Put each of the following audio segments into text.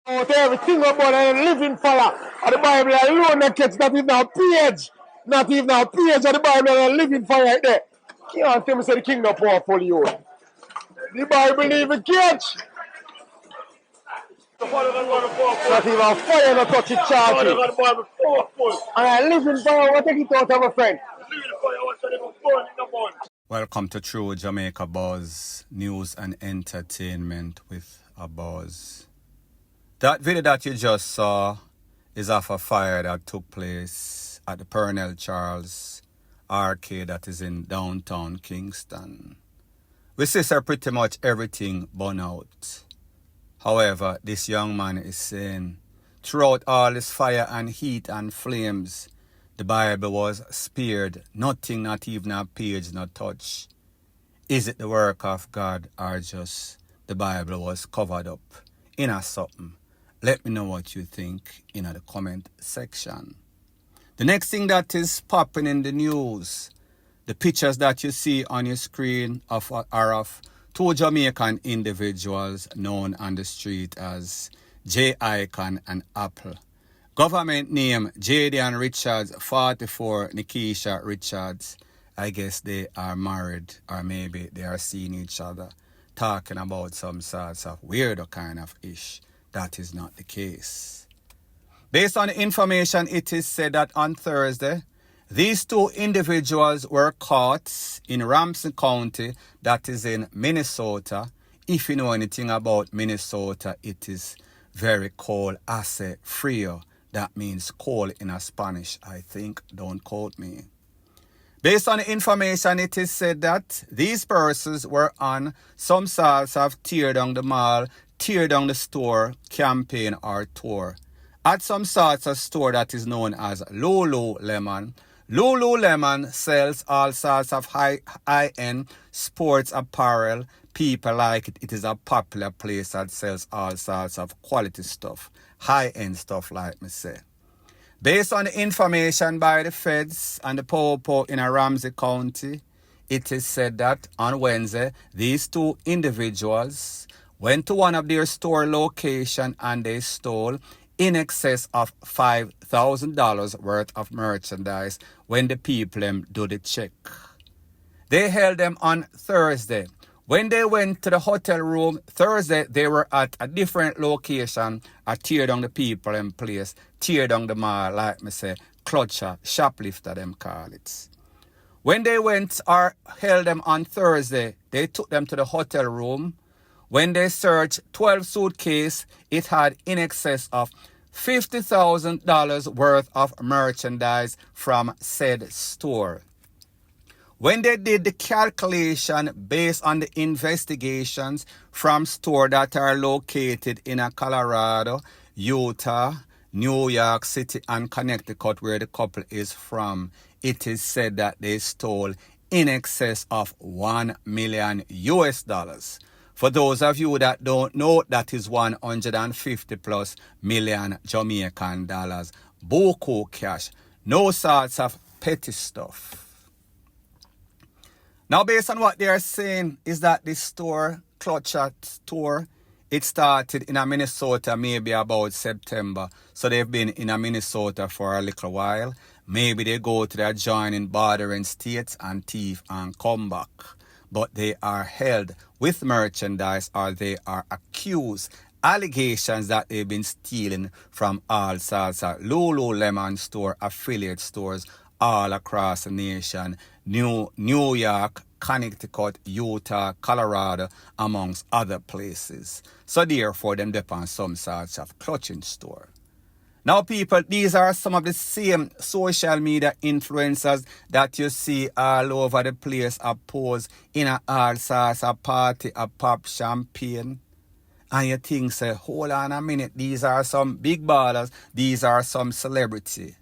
Out everything about a living fire. And the Bible alone that gets not even a page. Not even a page of the Bible and a living fire right there. Can't tell me say the kingdom powerful you. The Bible even catch. Not even a fire not touch it charge. And a living fire, what take it out of a friend? Welcome to True Jamaica Buzz, news and entertainment with a buzz. That video that you just saw is of a fire that took place at the Pernell Charles arcade that is in downtown Kingston. We see sir pretty much everything burn out. However, this young man is saying, throughout all this fire and heat and flames, the Bible was spared, nothing, not even a page, not touch. Is it the work of God or just the Bible was covered up in a something? Let me know what you think in the comment section. The next thing that is popping in the news, the pictures that you see on your screen are of two Jamaican individuals known on the street as J-Icon and Apple. Government name Jadian Richards, 44, Nikisha Richards. I guess they are married or maybe they are seeing each other, talking about some sorts of weirdo kind of ish. That is not the case. Based on the information, it is said that on Thursday, these two individuals were caught in Ramsey County, that is in Minnesota. If you know anything about Minnesota, it is very cold. Hace frío. That means cold in a Spanish, I think. Don't quote me. Based on the information, it is said that these persons were on some sorts of tear down the mall, tear down the store campaign or tour at some sorts of store that is known as Lululemon. Lululemon sells all sorts of high-end sports apparel. People like it. It is a popular place that sells all sorts of quality stuff, high-end stuff like me say. Based on the information by the feds and the popo in Ramsey County, it is said that on Wednesday, these two individuals went to one of their store locations and they stole in excess of $5,000 worth of merchandise when the people do the check. They held them on Thursday. When they went to the hotel room Thursday, they were at a different location, tear down the people in place, tear down the mall, like me say, clutcher, shoplifter them call it. When they went or held them on Thursday, they took them to the hotel room. When they searched 12 suitcases, it had in excess of $50,000 worth of merchandise from said store. When they did the calculation based on the investigations from stores that are located in Colorado, Utah, New York City, and Connecticut, where the couple is from, it is said that they stole in excess of $1 million US. For those of you that don't know, that is 150 plus million Jamaican dollars. Buku cash. No sorts of petty stuff. Now, based on what they are saying, is that this store, Clutcher store, it started in Minnesota maybe about September. So they've been in Minnesota for a little while. Maybe they go to the adjoining bordering states and thief and come back. But they are held with merchandise or they are accused, allegations that they've been stealing from all sorts of Lululemon store, affiliate stores all across the nation, New York, Connecticut, Utah, Colorado, amongst other places. So therefore, them depend on some sorts of clutching store. Now, people, these are some of the same social media influencers that you see all over the place pose in all sorts of party, pop champagne. And you think, say, hold on a minute, these are some big ballers, these are some celebrity.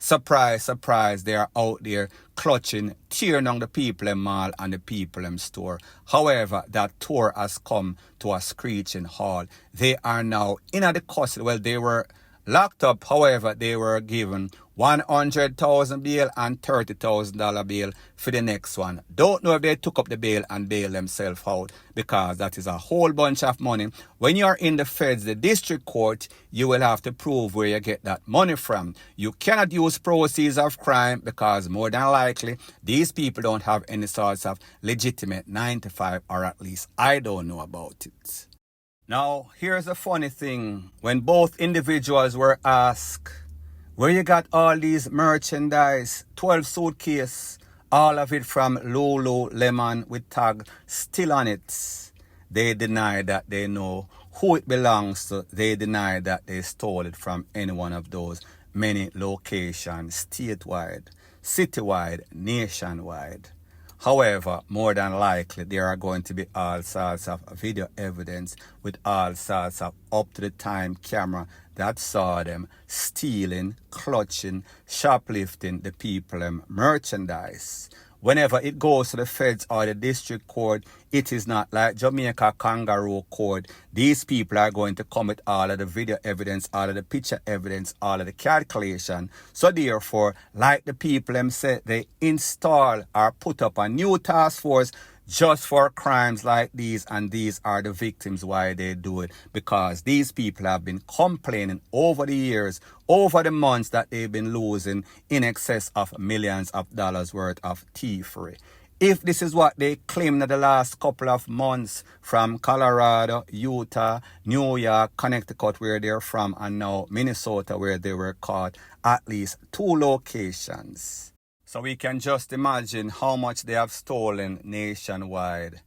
Surprise, surprise, they are out there clutching, tearing down the people in mall and the people in store. However, that tour has come to a screeching halt. They are now in the custody. Well, they were locked up. However, they were given $100,000 bail and $30,000 bail for the next one. Don't know if they took up the bail and bailed themselves out, because that is a whole bunch of money. When you are in the feds, the district court, you will have to prove where you get that money from. You cannot use proceeds of crime, because more than likely these people don't have any sorts of legitimate 9 to 5, or at least I don't know about it. Now, here's a funny thing. When both individuals were asked, where you got all these merchandise, 12 suitcase, all of it from Lululemon with tag still on it, they deny that they know who it belongs to. They deny that they stole it from any one of those many locations, statewide, citywide, nationwide. However, more than likely, there are going to be all sorts of video evidence with all sorts of up-to-the-time camera that saw them stealing, clutching, shoplifting the people merchandise. Whenever it goes to the feds or the district court, it is not like Jamaica kangaroo court. These people are going to come with all of the video evidence, all of the picture evidence, all of the calculation. So therefore, like the people them say, they install or put up a new task force just for crimes like these, and these are the victims why they do it, because these people have been complaining over the years, over the months, that they've been losing in excess of millions of dollars worth of thievery. If this is what they claim in the last couple of months from Colorado, Utah, New York, Connecticut, where they're from, and now Minnesota, where they were caught, at least 2 locations. So we can just imagine how much they have stolen nationwide.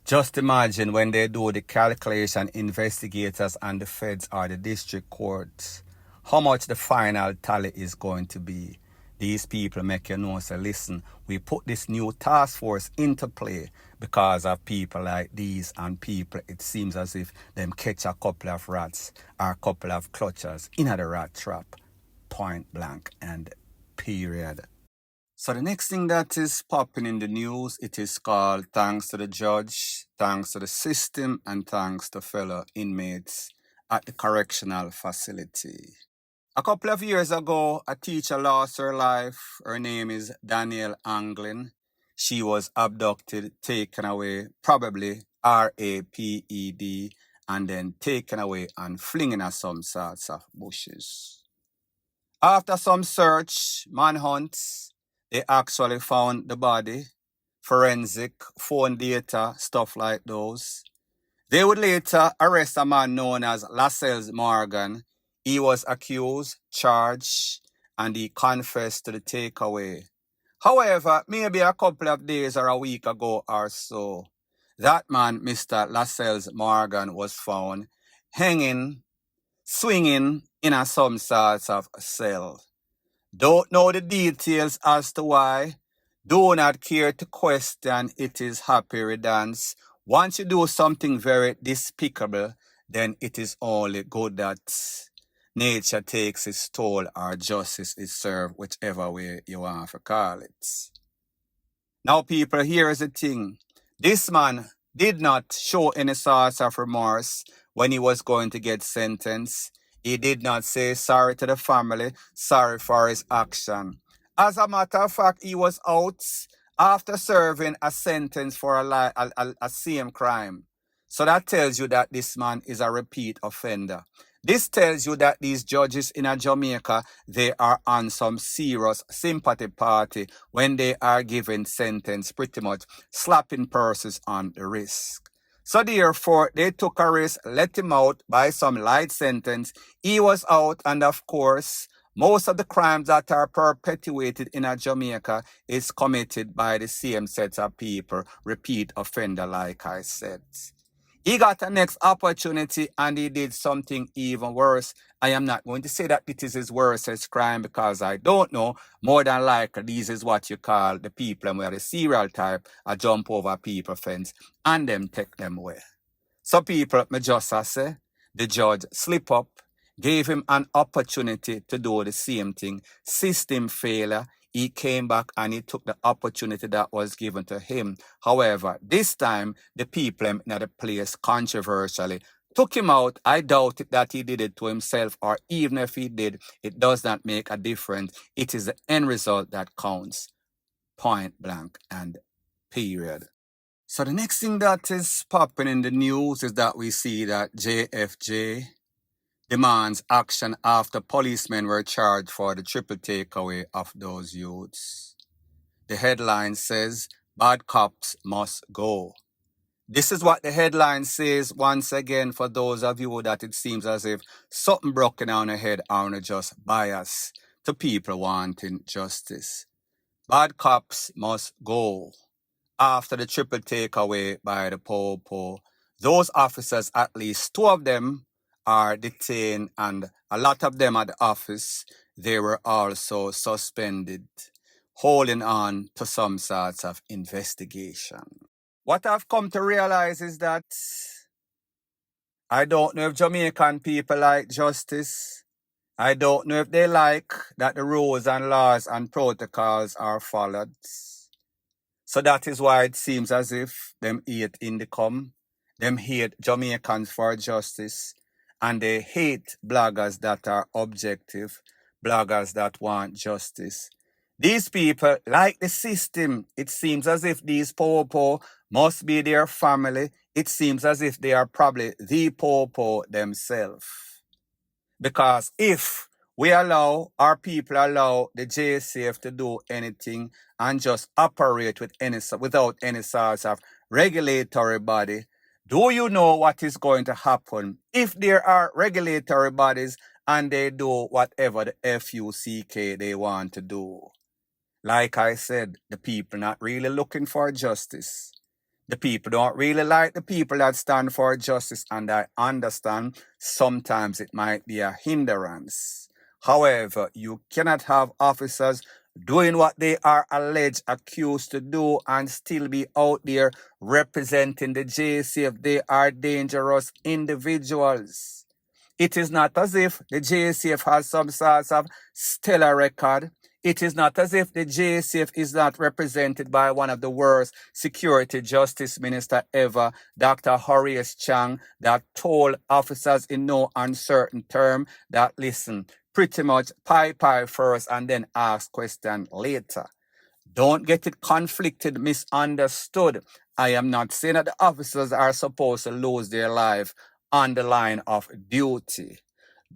Just imagine when they do the calculation, investigators and the feds or the district courts, how much the final tally is going to be. These people make you know, say, listen, we put this new task force into play because of people like these, and people, it seems as if them catch a couple of rats or a couple of clutchers in the rat trap. Point blank and period. So the next thing that is popping in the news, it is called thanks to the judge, thanks to the system, and thanks to fellow inmates at the correctional facility. A couple of years ago, a teacher lost her life. Her name is Danielle Anglin. She was abducted, taken away, probably raped, and then taken away and flinging at some sorts of bushes. After some search, manhunts, they actually found the body, forensic, phone data, stuff like those. They would later arrest a man known as Lascelles Morgan. He was accused, charged, and he confessed to the takeaway. However, maybe a couple of days or a week ago or so, that man, Mr. Lascelles Morgan, was found hanging, swinging in some sorts of cell. Don't know the details as to why. Do not care to question. It is happy riddance. Once you do something very despicable, then it is only good that nature takes its toll or justice is served, whichever way you want to call it. Now, people, here is the thing. This man did not show any sort of remorse when he was going to get sentenced. He did not say sorry to the family, sorry for his action. As a matter of fact, he was out after serving a sentence for a same crime. So that tells you that this man is a repeat offender. This tells you that these judges in Jamaica, they are on some serious sympathy party when they are giving sentence, pretty much slapping persons on the wrist. So therefore, they took a risk, let him out by some light sentence. He was out, and of course, most of the crimes that are perpetuated in Jamaica is committed by the same set of people, repeat offender, like I said. He got a next opportunity and he did something even worse. I am not going to say that it is his worst crime because I don't know. More than likely, this is what you call the people where the serial type a jump over people fence and them take them away. So people, me just say, the judge slip up, gave him an opportunity to do the same thing. System failure. He came back and he took the opportunity that was given to him. However, this time, the people in the place controversially took him out. I doubt it that he did it to himself, or even if he did, it does not make a difference. It is the end result that counts, point blank and period. So the next thing that is popping in the news is that we see that JFJ demands action after policemen were charged for the triple takeaway of those youths. The headline says, "Bad cops must go." This is what the headline says once again for those of you that it seems as if something broken on the head are just bias to people wanting justice. Bad cops must go. After the triple takeaway by the Popo, those officers, at least two of them, are detained, and a lot of them at the office, they were also suspended, holding on to some sorts of investigation. What I've come to realize is that I don't know if Jamaican people like justice. I don't know if they like that the rules and laws and protocols are followed. So that is why it seems as if them hate Indicom, them hate Jamaicans for justice, and they hate bloggers that are objective, bloggers that want justice. These people, like the system, it seems as if these Popo must be their family. It seems as if they are probably the Popo themselves. Because if we allow, our people allow the JCF to do anything and just operate without any sort of regulatory body, do you know what is going to happen if there are regulatory bodies and they do whatever the FUCK they want to do? Like I said, the people not really looking for justice. The people don't really like the people that stand for justice, and I understand sometimes it might be a hindrance. However, you cannot have officers doing what they are alleged, accused to do, and still be out there representing the JCF. They are dangerous individuals. It is not as if the JCF has some sort of stellar record. It is not as if the JCF is not represented by one of the worst security justice minister ever, Dr. Horace Chang, that told officers in no uncertain term that, listen, pretty much pie first and then ask question later. Don't get it conflicted, misunderstood. I am not saying that the officers are supposed to lose their life on the line of duty.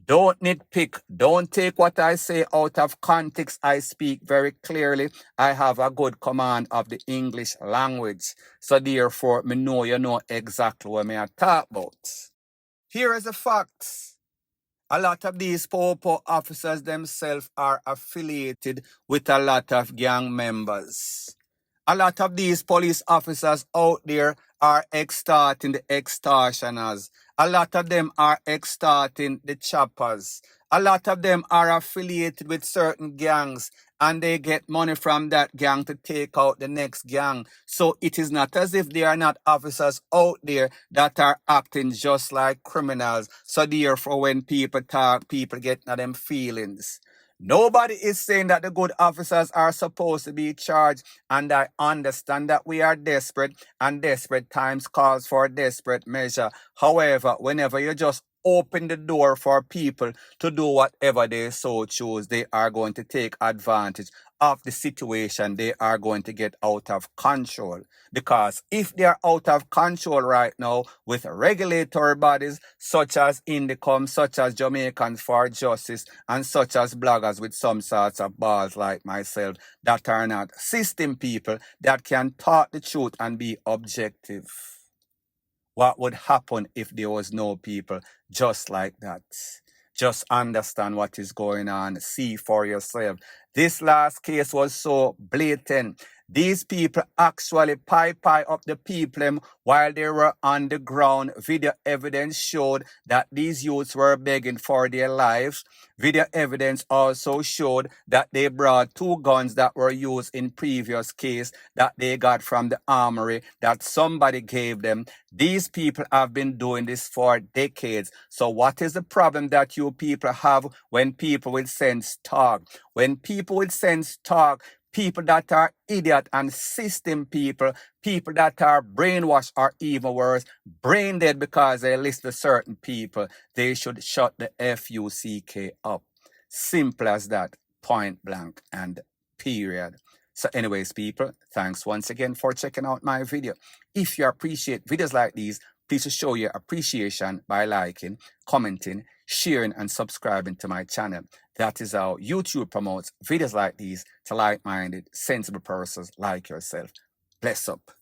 Don't nitpick. Don't take what I say out of context. I speak very clearly. I have a good command of the English language. So therefore, me know you know exactly what I talk about. Here is the facts. A lot of these Popo officers themselves are affiliated with a lot of gang members. A lot of these police officers out there are extorting the extortioners. A lot of them are extorting the choppers. A lot of them are affiliated with certain gangs, and they get money from that gang to take out the next gang. So it is not as if there are not officers out there that are acting just like criminals. So therefore, when people talk, people get them feelings. Nobody is saying that the good officers are supposed to be charged, and I understand that we are desperate, and desperate times calls for desperate measure. However, whenever you just open the door for people to do whatever they so choose, they are going to take advantage of the situation. They are going to get out of control. Because if they are out of control right now with regulatory bodies such as Indicom, such as Jamaicans for Justice, and such as bloggers with some sorts of balls like myself that are not system people that can talk the truth and be objective. What would happen if there was no people just like that? Just understand what is going on. See for yourself. This last case was so blatant. These people actually pie up the people while they were on the ground. Video evidence showed that these youths were begging for their lives. Video evidence also showed that they brought 2 guns that were used in previous case that they got from the armory that somebody gave them. These people have been doing this for decades. So what is the problem that you people have when people with sense talk? When people with sense talk, people that are idiot and system people, people that are brainwashed or even worse, brain dead because they listen to certain people, they should shut the FUCK up. Simple as that, point blank and period. So anyways, people, thanks once again for checking out my video. If you appreciate videos like these, please show your appreciation by liking, commenting, sharing, and subscribing to my channel. That is how YouTube promotes videos like these to like-minded, sensible persons like yourself. Bless up.